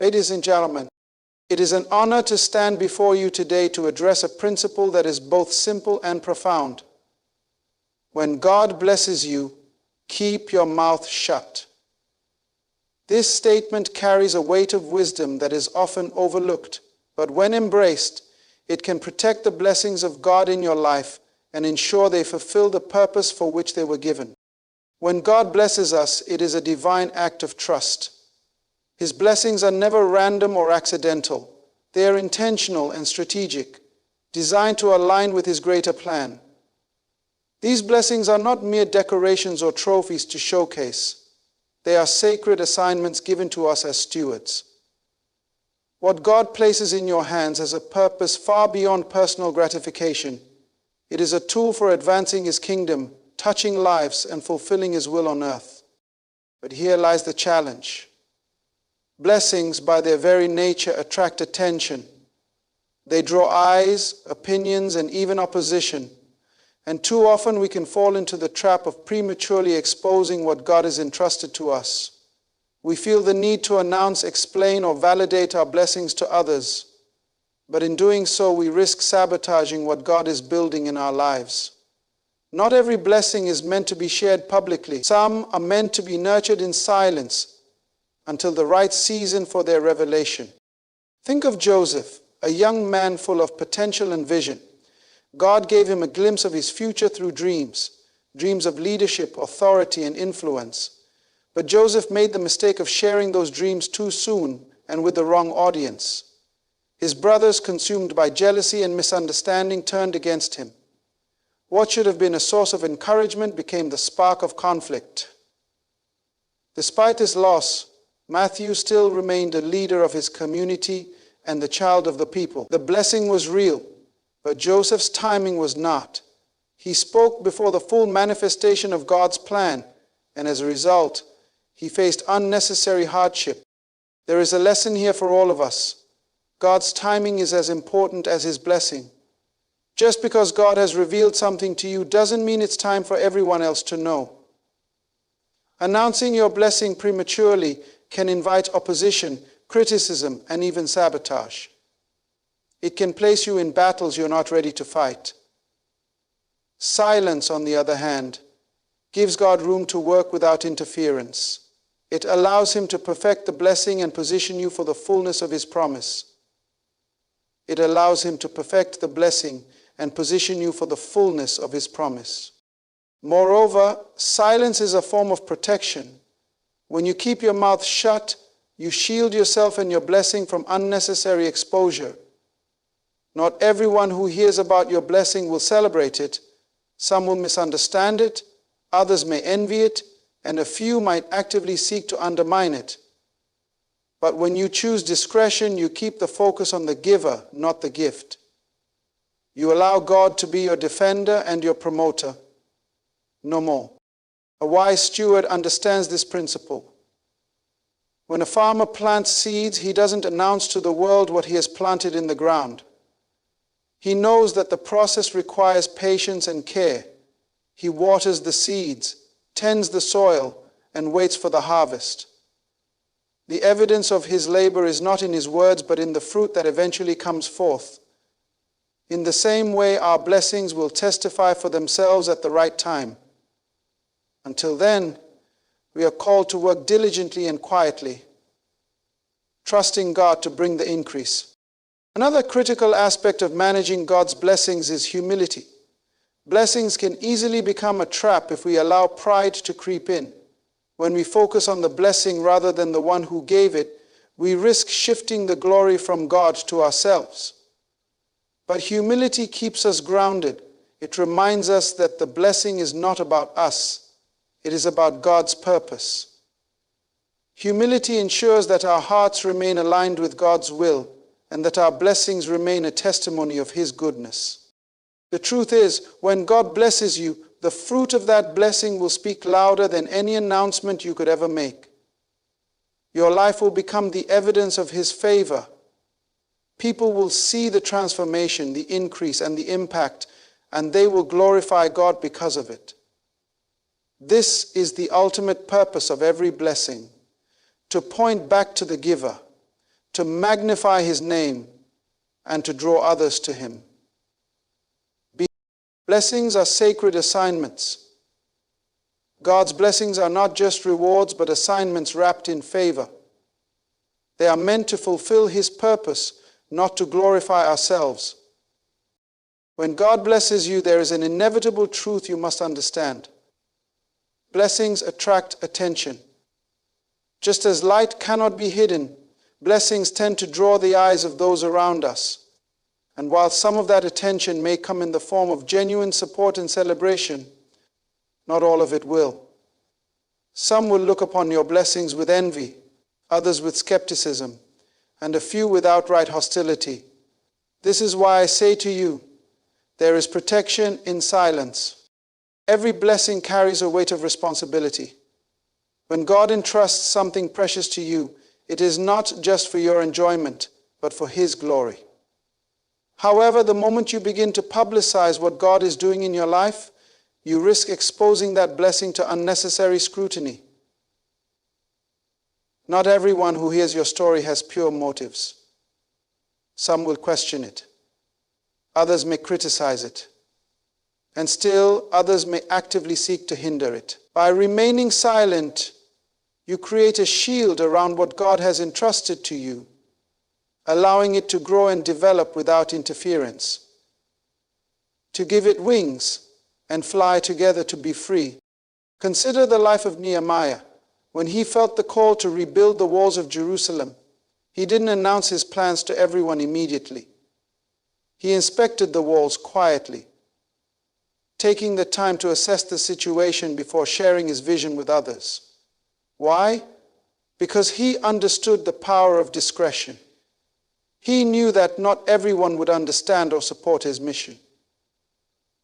Ladies and gentlemen, it is an honor to stand before you today to address a principle that is both simple and profound. When God blesses you, keep your mouth shut. This statement carries a weight of wisdom that is often overlooked, but when embraced, it can protect the blessings of God in your life and ensure they fulfill the purpose for which they were given. When God blesses us, it is a divine act of trust. His blessings are never random or accidental. They are intentional and strategic, designed to align with His greater plan. These blessings are not mere decorations or trophies to showcase. They are sacred assignments given to us as stewards. What God places in your hands has a purpose far beyond personal gratification. It is a tool for advancing His kingdom, touching lives, and fulfilling His will on earth. But here lies the challenge. Blessings, by their very nature, attract attention. They draw eyes, opinions, and even opposition. And too often we can fall into the trap of prematurely exposing what God has entrusted to us. We feel the need to announce, explain, or validate our blessings to others. But in doing so, we risk sabotaging what God is building in our lives. Not every blessing is meant to be shared publicly. Some are meant to be nurtured in silence until the right season for their revelation. Think of Joseph, a young man full of potential and vision. God gave him a glimpse of his future through dreams of leadership, authority, and influence. But Joseph made the mistake of sharing those dreams too soon and with the wrong audience. His brothers, consumed by jealousy and misunderstanding, turned against him. What should have been a source of encouragement became the spark of conflict. Despite his loss, Matthew still remained a leader of his community and the child of the people. The blessing was real, but Joseph's timing was not. He spoke before the full manifestation of God's plan, and as a result, he faced unnecessary hardship. There is a lesson here for all of us. God's timing is as important as His blessing. Just because God has revealed something to you doesn't mean it's time for everyone else to know. Announcing your blessing prematurely can invite opposition, criticism, and even sabotage. It can place you in battles you're not ready to fight. Silence, on the other hand, gives God room to work without interference. It allows Him to perfect the blessing and position you for the fullness of His promise. It allows Him to perfect the blessing and position you for the fullness of His promise. Moreover, silence is a form of protection. When you keep your mouth shut, you shield yourself and your blessing from unnecessary exposure. Not everyone who hears about your blessing will celebrate it. Some will misunderstand it, others may envy it, and a few might actively seek to undermine it. But when you choose discretion, you keep the focus on the giver, not the gift. You allow God to be your defender and your promoter. No more. A wise steward understands this principle. When a farmer plants seeds, he doesn't announce to the world what he has planted in the ground. He knows that the process requires patience and care. He waters the seeds, tends the soil, and waits for the harvest. The evidence of his labor is not in his words, but in the fruit that eventually comes forth. In the same way, our blessings will testify for themselves at the right time. Until then, we are called to work diligently and quietly, trusting God to bring the increase. Another critical aspect of managing God's blessings is humility. Blessings can easily become a trap if we allow pride to creep in. When we focus on the blessing rather than the one who gave it, we risk shifting the glory from God to ourselves. But humility keeps us grounded. It reminds us that the blessing is not about us. It is about God's purpose. Humility ensures that our hearts remain aligned with God's will and that our blessings remain a testimony of His goodness. The truth is, when God blesses you, the fruit of that blessing will speak louder than any announcement you could ever make. Your life will become the evidence of His favor. People will see the transformation, the increase, and the impact, and they will glorify God because of it. This is the ultimate purpose of every blessing, to point back to the giver, to magnify His name, and to draw others to Him. Blessings are sacred assignments. God's blessings are not just rewards, but assignments wrapped in favor. They are meant to fulfill His purpose, not to glorify ourselves. When God blesses you, there is an inevitable truth you must understand. Blessings attract attention. Just as light cannot be hidden, blessings tend to draw the eyes of those around us. And while some of that attention may come in the form of genuine support and celebration, not all of it will. Some will look upon your blessings with envy, others with skepticism, and a few with outright hostility. This is why I say to you, there is protection in silence. Every blessing carries a weight of responsibility. When God entrusts something precious to you, it is not just for your enjoyment, but for His glory. However, the moment you begin to publicize what God is doing in your life, you risk exposing that blessing to unnecessary scrutiny. Not everyone who hears your story has pure motives. Some will question it. Others may criticize it. And still, others may actively seek to hinder it. By remaining silent, you create a shield around what God has entrusted to you, allowing it to grow and develop without interference. To give it wings and fly together to be free. Consider the life of Nehemiah. When he felt the call to rebuild the walls of Jerusalem, he didn't announce his plans to everyone immediately. He inspected the walls quietly, taking the time to assess the situation before sharing his vision with others. Why? Because he understood the power of discretion. He knew that not everyone would understand or support his mission.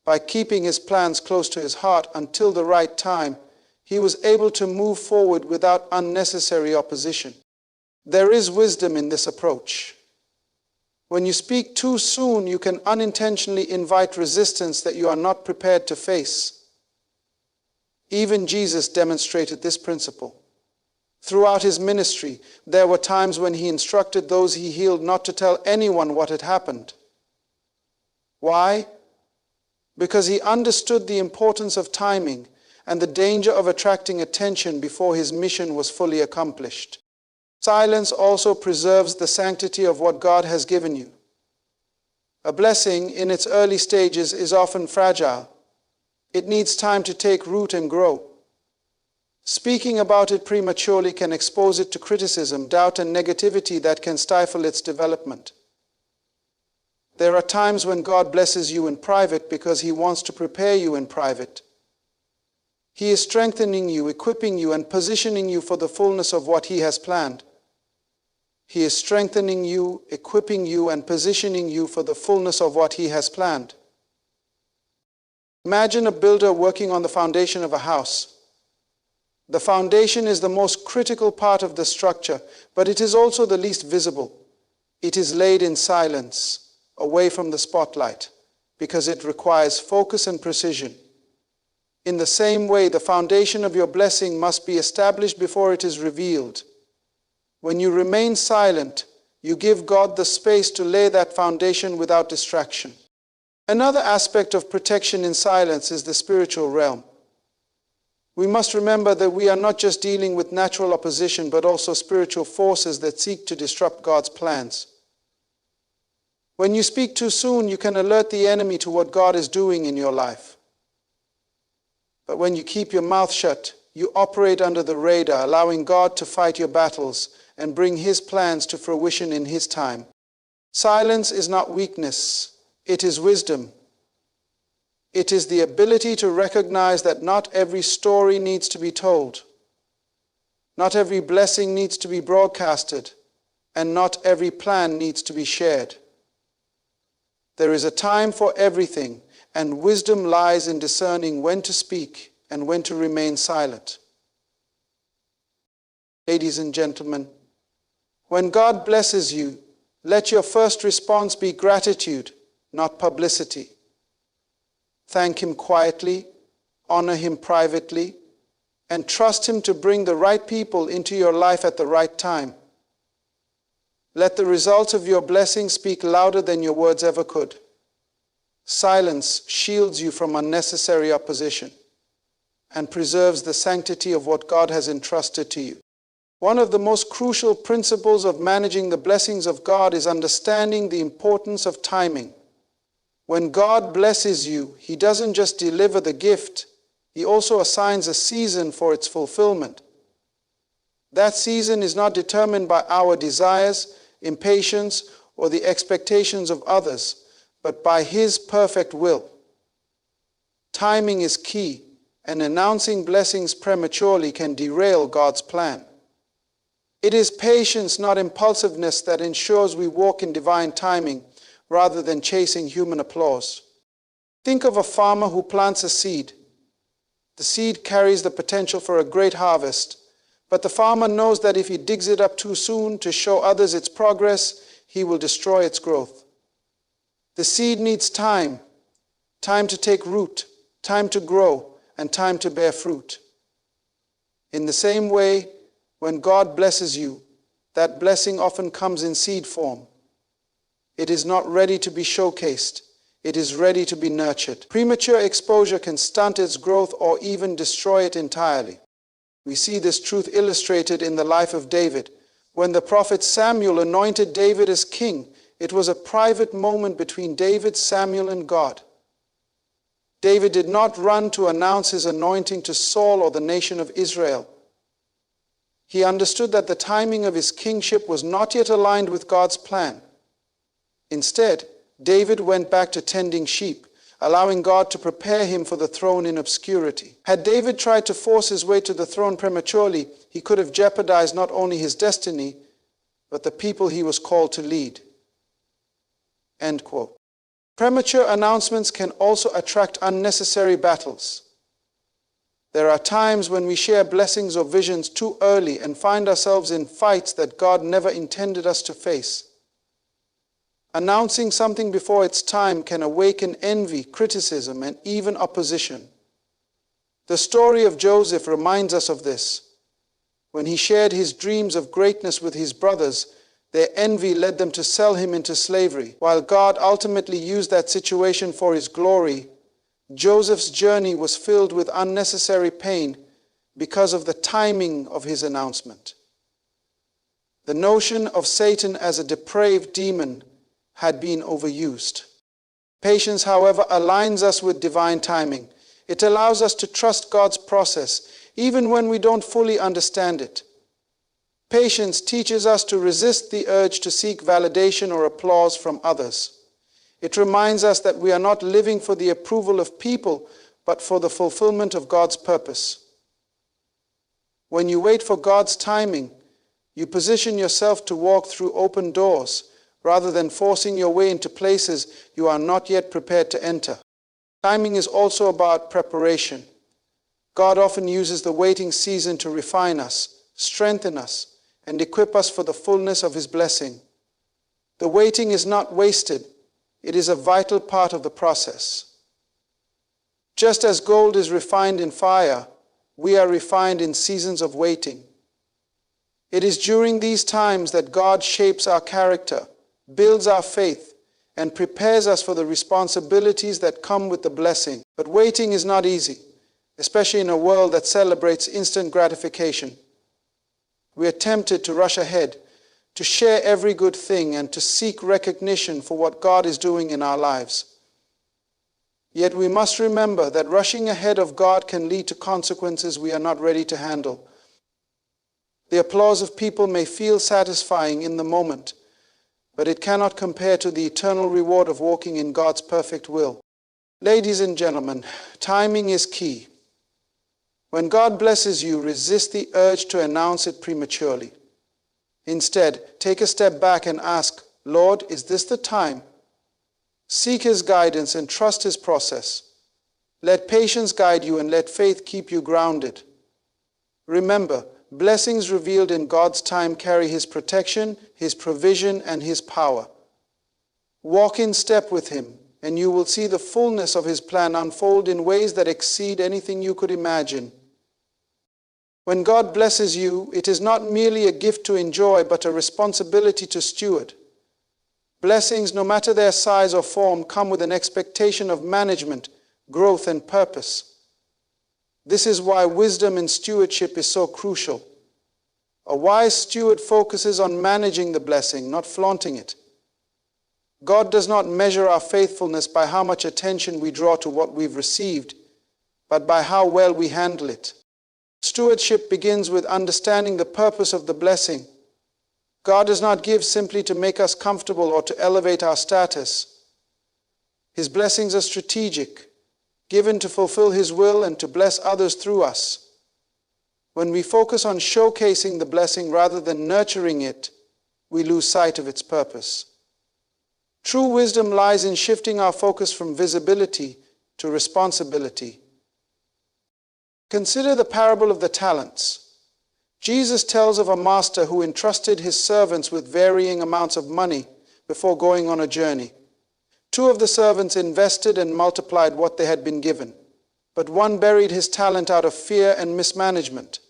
By keeping his plans close to his heart until the right time, he was able to move forward without unnecessary opposition. There is wisdom in this approach. When you speak too soon, you can unintentionally invite resistance that you are not prepared to face. Even Jesus demonstrated this principle. Throughout his ministry, there were times when he instructed those he healed not to tell anyone what had happened. Why? Because he understood the importance of timing and the danger of attracting attention before his mission was fully accomplished. Silence also preserves the sanctity of what God has given you. A blessing in its early stages is often fragile. It needs time to take root and grow. Speaking about it prematurely can expose it to criticism, doubt, and negativity that can stifle its development. There are times when God blesses you in private because He wants to prepare you in private. He is strengthening you, equipping you, and positioning you for the fullness of what He has planned. He is strengthening you, equipping you, and positioning you for the fullness of what He has planned. Imagine a builder working on the foundation of a house. The foundation is the most critical part of the structure, but it is also the least visible. It is laid in silence, away from the spotlight, because it requires focus and precision. In the same way, the foundation of your blessing must be established before it is revealed. When you remain silent, you give God the space to lay that foundation without distraction. Another aspect of protection in silence is the spiritual realm. We must remember that we are not just dealing with natural opposition, but also spiritual forces that seek to disrupt God's plans. When you speak too soon, you can alert the enemy to what God is doing in your life. But when you keep your mouth shut, you operate under the radar, allowing God to fight your battles and bring His plans to fruition in His time. Silence is not weakness, it is wisdom. It is the ability to recognize that not every story needs to be told, not every blessing needs to be broadcasted, and not every plan needs to be shared. There is a time for everything, and wisdom lies in discerning when to speak and when to remain silent. Ladies and gentlemen, when God blesses you, let your first response be gratitude, not publicity. Thank Him quietly, honor Him privately, and trust Him to bring the right people into your life at the right time. Let the results of your blessing speak louder than your words ever could. Silence shields you from unnecessary opposition and preserves the sanctity of what God has entrusted to you. One of the most crucial principles of managing the blessings of God is understanding the importance of timing. When God blesses you, He doesn't just deliver the gift, He also assigns a season for its fulfillment. That season is not determined by our desires, impatience, or the expectations of others, but by His perfect will. Timing is key, and announcing blessings prematurely can derail God's plan. It is patience, not impulsiveness, that ensures we walk in divine timing rather than chasing human applause. Think of a farmer who plants a seed. The seed carries the potential for a great harvest, but the farmer knows that if he digs it up too soon to show others its progress, he will destroy its growth. The seed needs time to take root, time to grow, and time to bear fruit. In the same way, when God blesses you, that blessing often comes in seed form. It is not ready to be showcased. It is ready to be nurtured. Premature exposure can stunt its growth or even destroy it entirely. We see this truth illustrated in the life of David. When the prophet Samuel anointed David as king, it was a private moment between David, Samuel, and God. David did not run to announce his anointing to Saul or the nation of Israel. He understood that the timing of his kingship was not yet aligned with God's plan. Instead, David went back to tending sheep, allowing God to prepare him for the throne in obscurity. Had David tried to force his way to the throne prematurely, he could have jeopardized not only his destiny, but the people he was called to lead. End quote. Premature announcements can also attract unnecessary battles. There are times when we share blessings or visions too early and find ourselves in fights that God never intended us to face. Announcing something before its time can awaken envy, criticism, and even opposition. The story of Joseph reminds us of this. When he shared his dreams of greatness with his brothers, their envy led them to sell him into slavery. While God ultimately used that situation for His glory, Joseph's journey was filled with unnecessary pain because of the timing of his announcement. The notion of Satan as a depraved demon had been overused. Patience, however, aligns us with divine timing. It allows us to trust God's process, even when we don't fully understand it. Patience teaches us to resist the urge to seek validation or applause from others. It reminds us that we are not living for the approval of people, but for the fulfillment of God's purpose. When you wait for God's timing, you position yourself to walk through open doors, rather than forcing your way into places you are not yet prepared to enter. Timing is also about preparation. God often uses the waiting season to refine us, strengthen us, and equip us for the fullness of His blessing. The waiting is not wasted. It is a vital part of the process. Just as gold is refined in fire, we are refined in seasons of waiting. It is during these times that God shapes our character, builds our faith, and prepares us for the responsibilities that come with the blessing. But waiting is not easy, especially in a world that celebrates instant gratification. We are tempted to rush ahead, to share every good thing, and to seek recognition for what God is doing in our lives. Yet we must remember that rushing ahead of God can lead to consequences we are not ready to handle. The applause of people may feel satisfying in the moment, but it cannot compare to the eternal reward of walking in God's perfect will. Ladies and gentlemen, timing is key. When God blesses you, resist the urge to announce it prematurely. Instead, take a step back and ask, Lord, is this the time? Seek His guidance and trust His process. Let patience guide you and let faith keep you grounded. Remember, blessings revealed in God's time carry His protection, His provision, and His power. Walk in step with Him, and you will see the fullness of His plan unfold in ways that exceed anything you could imagine. When God blesses you, it is not merely a gift to enjoy, but a responsibility to steward. Blessings, no matter their size or form, come with an expectation of management, growth, and purpose. This is why wisdom in stewardship is so crucial. A wise steward focuses on managing the blessing, not flaunting it. God does not measure our faithfulness by how much attention we draw to what we've received, but by how well we handle it. Stewardship begins with understanding the purpose of the blessing. God does not give simply to make us comfortable or to elevate our status. His blessings are strategic, given to fulfill His will and to bless others through us. When we focus on showcasing the blessing rather than nurturing it, we lose sight of its purpose. True wisdom lies in shifting our focus from visibility to responsibility. Consider the parable of the talents. Jesus tells of a master who entrusted his servants with varying amounts of money before going on a journey. 2 of the servants invested and multiplied what they had been given, but one buried his talent out of fear and mismanagement.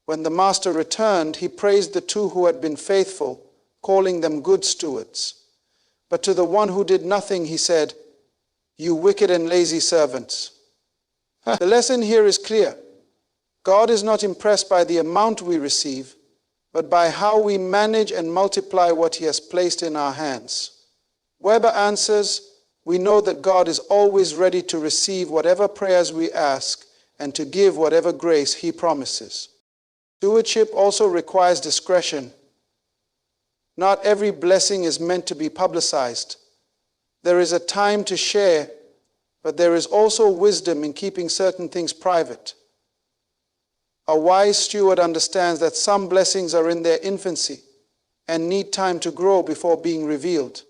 When the master returned, he praised the 2 who had been faithful, calling them good stewards. But to the one who did nothing, he said, "You wicked and lazy servants." The lesson here is clear. God is not impressed by the amount we receive, but by how we manage and multiply what He has placed in our hands. Weber answers, "We know that God is always ready to receive whatever prayers we ask and to give whatever grace He promises." Stewardship also requires discretion. Not every blessing is meant to be publicized. There is a time to share, but there is also wisdom in keeping certain things private. A wise steward understands that some blessings are in their infancy and need time to grow before being revealed.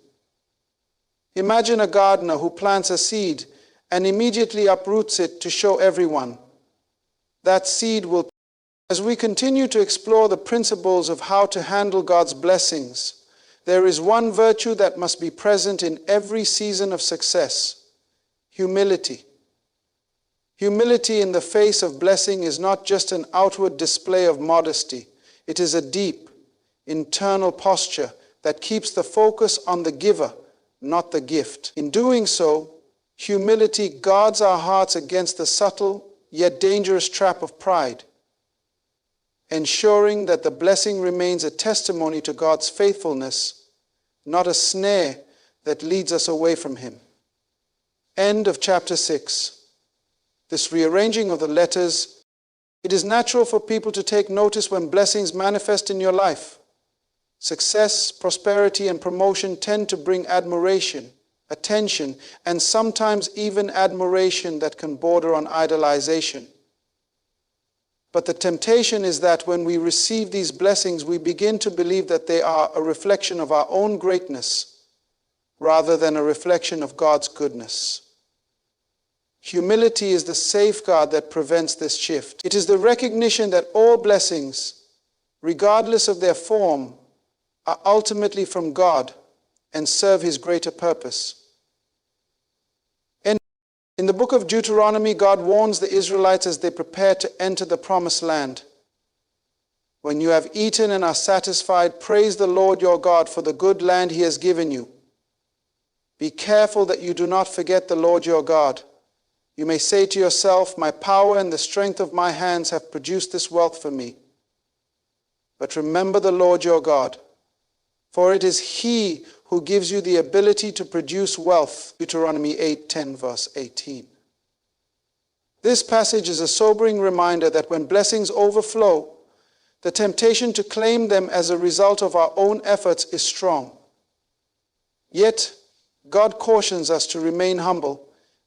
Imagine a gardener who plants a seed and immediately uproots it to show everyone. That seed will. As we continue to explore the principles of how to handle God's blessings, there is one virtue that must be present in every season of success: humility. Humility in the face of blessing is not just an outward display of modesty. It is a deep, internal posture that keeps the focus on the giver, not the gift. In doing so, humility guards our hearts against the subtle yet dangerous trap of pride, ensuring that the blessing remains a testimony to God's faithfulness, not a snare that leads us away from Him. End of chapter 6. This rearranging of the letters. It is natural for people to take notice when blessings manifest in your life. Success, prosperity, and promotion tend to bring admiration, attention, and sometimes even admiration that can border on idolization. But the temptation is that when we receive these blessings, we begin to believe that they are a reflection of our own greatness rather than a reflection of God's goodness. Humility is the safeguard that prevents this shift. It is the recognition that all blessings, regardless of their form, are ultimately from God and serve His greater purpose. In the book of Deuteronomy, God warns the Israelites as they prepare to enter the promised land. When you have eaten and are satisfied, praise the Lord your God for the good land He has given you. Be careful that you do not forget the Lord your God. You may say to yourself, "My power and the strength of my hands have produced this wealth for me." But remember the Lord your God, for it is He who gives you the ability to produce wealth. Deuteronomy 8:10, verse 18. This passage is a sobering reminder that when blessings overflow, the temptation to claim them as a result of our own efforts is strong. Yet, God cautions us to remain humble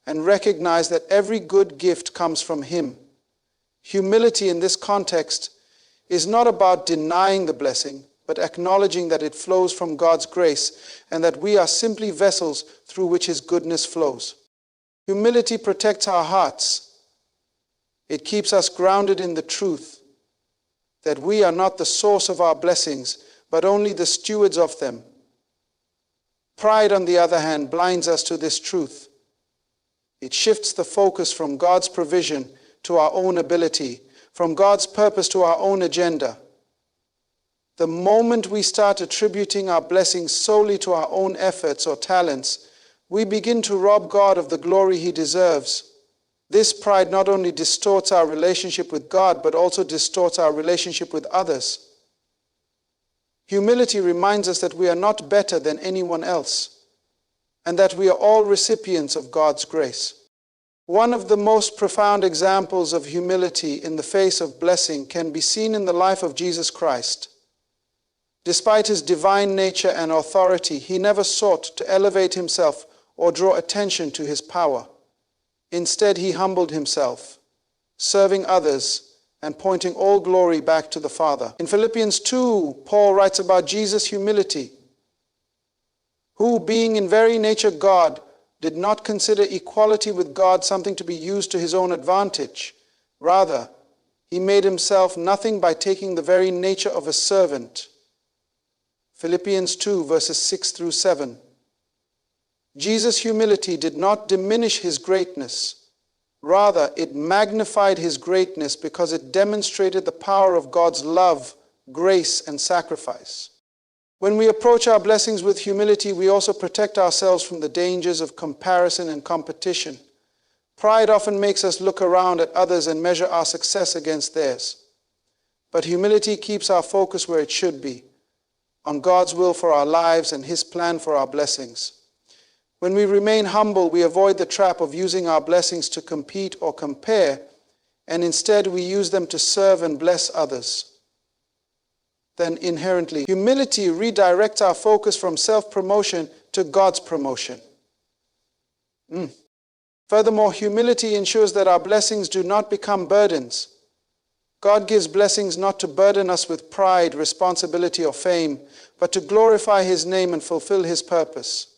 and recognize that every good gift comes from Him. Humility in this context is not about denying the blessing, but acknowledging that it flows from God's grace and that we are simply vessels through which His goodness flows. Humility protects our hearts. It keeps us grounded in the truth that we are not the source of our blessings, but only the stewards of them. Pride, on the other hand, blinds us to this truth. It shifts the focus from God's provision to our own ability, from God's purpose to our own agenda. The moment we start attributing our blessings solely to our own efforts or talents, we begin to rob God of the glory He deserves. This pride not only distorts our relationship with God, but also distorts our relationship with others. Humility reminds us that we are not better than anyone else, and that we are all recipients of God's grace. One of the most profound examples of humility in the face of blessing can be seen in the life of Jesus Christ. Despite his divine nature and authority, he never sought to elevate himself or draw attention to his power. Instead, he humbled himself, serving others and pointing all glory back to the Father. In Philippians 2, Paul writes about Jesus' humility, who, being in very nature God, did not consider equality with God something to be used to his own advantage. Rather, he made himself nothing by taking the very nature of a servant. Philippians 2, verses 6 through 7. Jesus' humility did not diminish his greatness. Rather, it magnified his greatness because it demonstrated the power of God's love, grace, and sacrifice. When we approach our blessings with humility, we also protect ourselves from the dangers of comparison and competition. Pride often makes us look around at others and measure our success against theirs. But humility keeps our focus where it should be, on God's will for our lives and His plan for our blessings. When we remain humble, we avoid the trap of using our blessings to compete or compare, and instead we use them to serve and bless others. Then inherently, humility redirects our focus from self-promotion to God's promotion. Furthermore, humility ensures that our blessings do not become burdens. God gives blessings not to burden us with pride, responsibility, or fame, but to glorify His name and fulfill His purpose.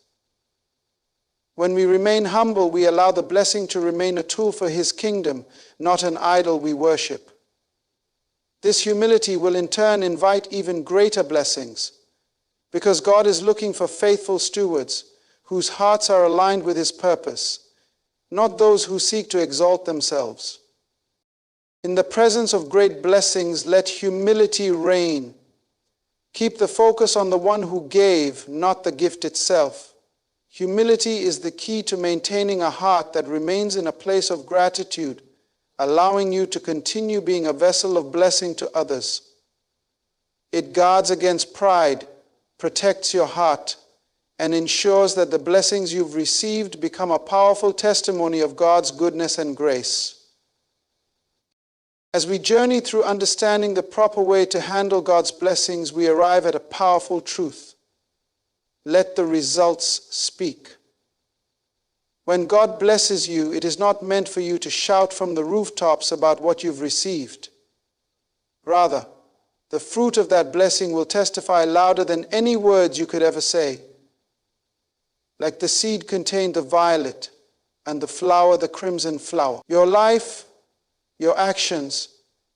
When we remain humble, we allow the blessing to remain a tool for His kingdom, not an idol we worship. This humility will in turn invite even greater blessings, because God is looking for faithful stewards whose hearts are aligned with His purpose, not those who seek to exalt themselves. In the presence of great blessings, let humility reign. Keep the focus on the one who gave, not the gift itself. Humility is the key to maintaining a heart that remains in a place of gratitude, allowing you to continue being a vessel of blessing to others. It guards against pride, protects your heart, and ensures that the blessings you've received become a powerful testimony of God's goodness and grace. As we journey through understanding the proper way to handle God's blessings, we arrive at a powerful truth. Let the results speak. When God blesses you, it is not meant for you to shout from the rooftops about what you've received. Rather, the fruit of that blessing will testify louder than any words you could ever say. Like the seed contained the violet, and the flower the crimson flower. Your life, your actions,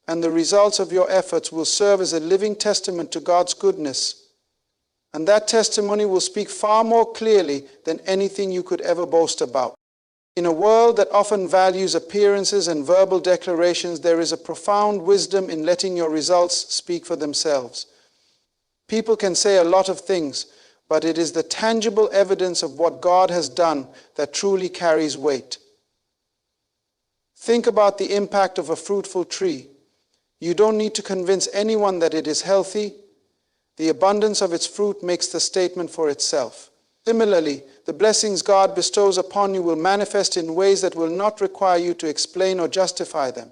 and the results of your efforts will serve as a living testament to God's goodness. And that testimony will speak far more clearly than anything you could ever boast about. In a world that often values appearances and verbal declarations, there is a profound wisdom in letting your results speak for themselves. People can say a lot of things, but it is the tangible evidence of what God has done that truly carries weight. Think about the impact of a fruitful tree. You don't need to convince anyone that it is healthy. The abundance of its fruit makes the statement for itself. Similarly, the blessings God bestows upon you will manifest in ways that will not require you to explain or justify them.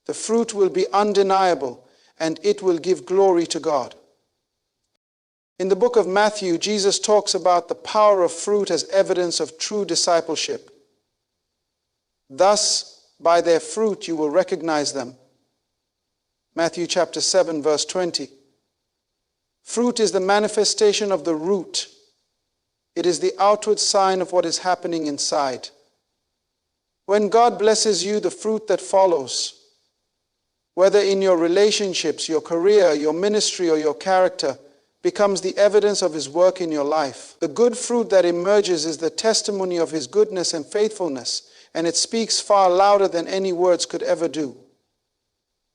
The fruit will be undeniable, and it will give glory to God. In the book of Matthew, Jesus talks about the power of fruit as evidence of true discipleship. Thus, by their fruit you will recognize them. Matthew chapter 7, verse 20. Fruit is the manifestation of the root. It is the outward sign of what is happening inside. When God blesses you, the fruit that follows, whether in your relationships, your career, your ministry, or your character, becomes the evidence of His work in your life. The good fruit that emerges is the testimony of His goodness and faithfulness, and it speaks far louder than any words could ever do.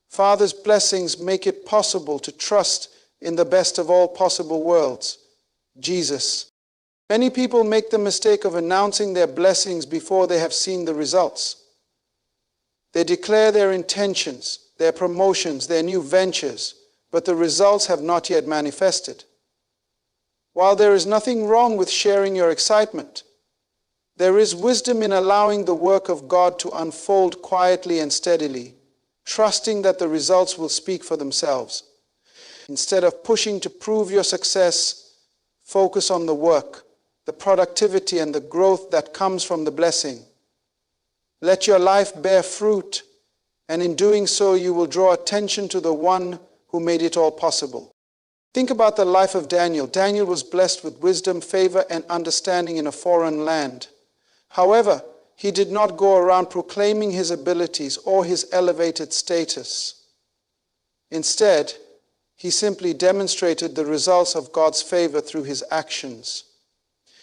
Father's blessings make it possible to trust in the best of all possible worlds, Jesus. Many people make the mistake of announcing their blessings before they have seen the results. They declare their intentions, their promotions, their new ventures, but the results have not yet manifested. While there is nothing wrong with sharing your excitement, there is wisdom in allowing the work of God to unfold quietly and steadily, trusting that the results will speak for themselves. Instead of pushing to prove your success, focus on the work, the productivity, and the growth that comes from the blessing. Let your life bear fruit, and in doing so you will draw attention to the one who made it all possible. Think about the life of Daniel. Daniel was blessed with wisdom, favor, and understanding in a foreign land. However, he did not go around proclaiming his abilities or his elevated status. Instead, he simply demonstrated the results of God's favor through his actions.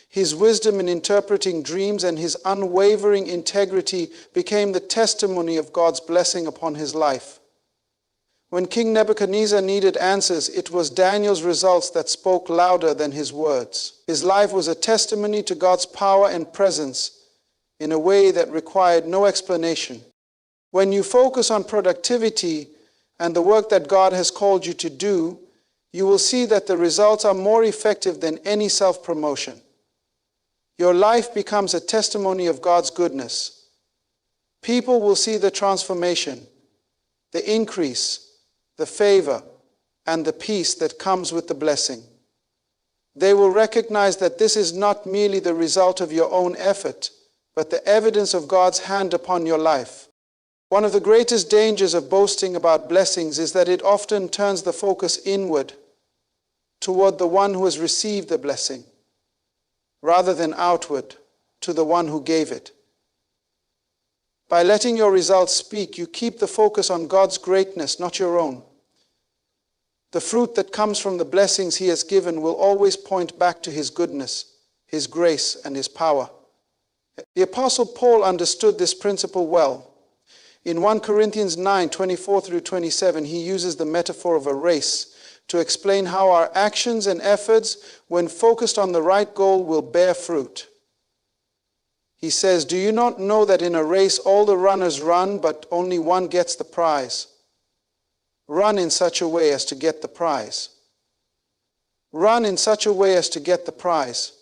His wisdom in interpreting dreams and his unwavering integrity became the testimony of God's blessing upon his life. When King Nebuchadnezzar needed answers, it was Daniel's results that spoke louder than his words. His life was a testimony to God's power and presence in a way that required no explanation. When you focus on productivity and the work that God has called you to do, you will see that the results are more effective than any self-promotion. Your life becomes a testimony of God's goodness. People will see the transformation, the increase, the favor, and the peace that comes with the blessing. They will recognize that this is not merely the result of your own effort, but the evidence of God's hand upon your life. One of the greatest dangers of boasting about blessings is that it often turns the focus inward, toward the one who has received the blessing, rather than outward, to the one who gave it. By letting your results speak, you keep the focus on God's greatness, not your own. The fruit that comes from the blessings He has given will always point back to His goodness, His grace, and His power. The Apostle Paul understood this principle well. In 1 Corinthians 9:24-27, he uses the metaphor of a race to explain how our actions and efforts, when focused on the right goal, will bear fruit. He says, "Do you not know that in a race all the runners run, but only one gets the prize? Run in such a way as to get the prize." Run in such a way as to get the prize.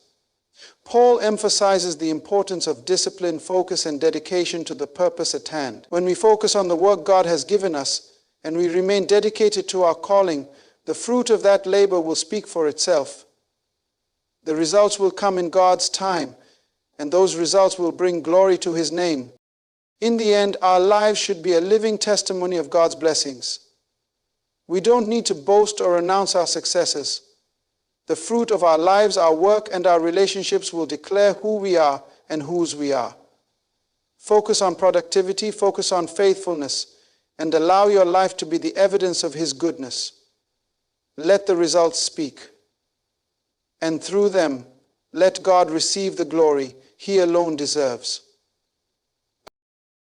Paul emphasizes the importance of discipline, focus, and dedication to the purpose at hand. When we focus on the work God has given us and we remain dedicated to our calling, the fruit of that labor will speak for itself. The results will come in God's time, and those results will bring glory to His name. In the end, our lives should be a living testimony of God's blessings. We don't need to boast or announce our successes. The fruit of our lives, our work, and our relationships will declare who we are and whose we are. Focus on productivity, focus on faithfulness, and allow your life to be the evidence of His goodness. Let the results speak. And through them, let God receive the glory He alone deserves.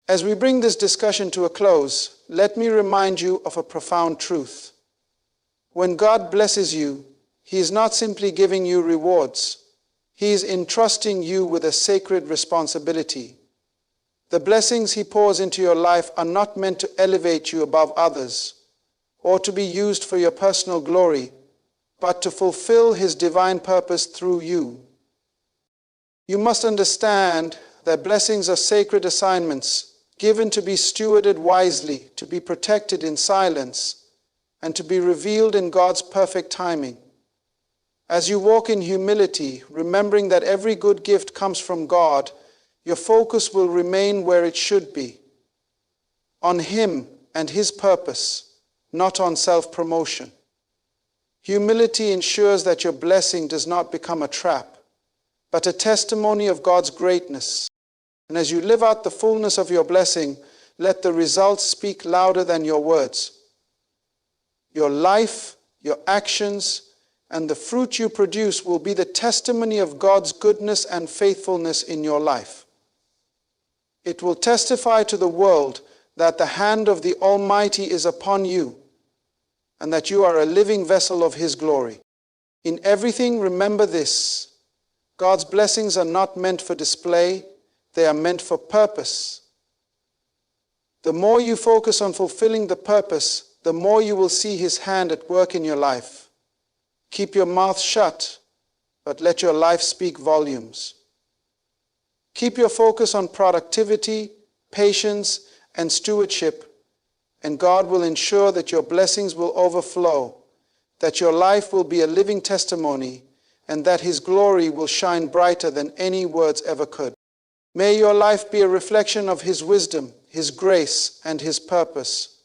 As we bring this discussion to a close, let me remind you of a profound truth. When God blesses you, He is not simply giving you rewards. He is entrusting you with a sacred responsibility. The blessings He pours into your life are not meant to elevate you above others or to be used for your personal glory, but to fulfill His divine purpose through you. You must understand that blessings are sacred assignments given to be stewarded wisely, to be protected in silence, and to be revealed in God's perfect timing. As you walk in humility, remembering that every good gift comes from God, your focus will remain where it should be, on Him and His purpose, not on self-promotion. Humility ensures that your blessing does not become a trap, but a testimony of God's greatness. And as you live out the fullness of your blessing, let the results speak louder than your words. Your life, your actions, and the fruit you produce will be the testimony of God's goodness and faithfulness in your life. It will testify to the world that the hand of the Almighty is upon you, and that you are a living vessel of His glory. In everything, remember this: God's blessings are not meant for display, they are meant for purpose. The more you focus on fulfilling the purpose, the more you will see His hand at work in your life. Keep your mouth shut, but let your life speak volumes. Keep your focus on productivity, patience, and stewardship, and God will ensure that your blessings will overflow, that your life will be a living testimony, and that His glory will shine brighter than any words ever could. May your life be a reflection of His wisdom, His grace, and His purpose.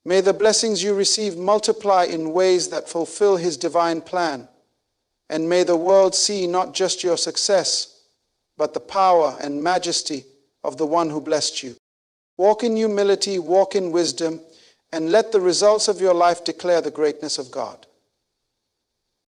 May the blessings you receive multiply in ways that fulfill His divine plan, and may the world see not just your success, but the power and majesty of the one who blessed you. Walk in humility, walk in wisdom, and let the results of your life declare the greatness of God.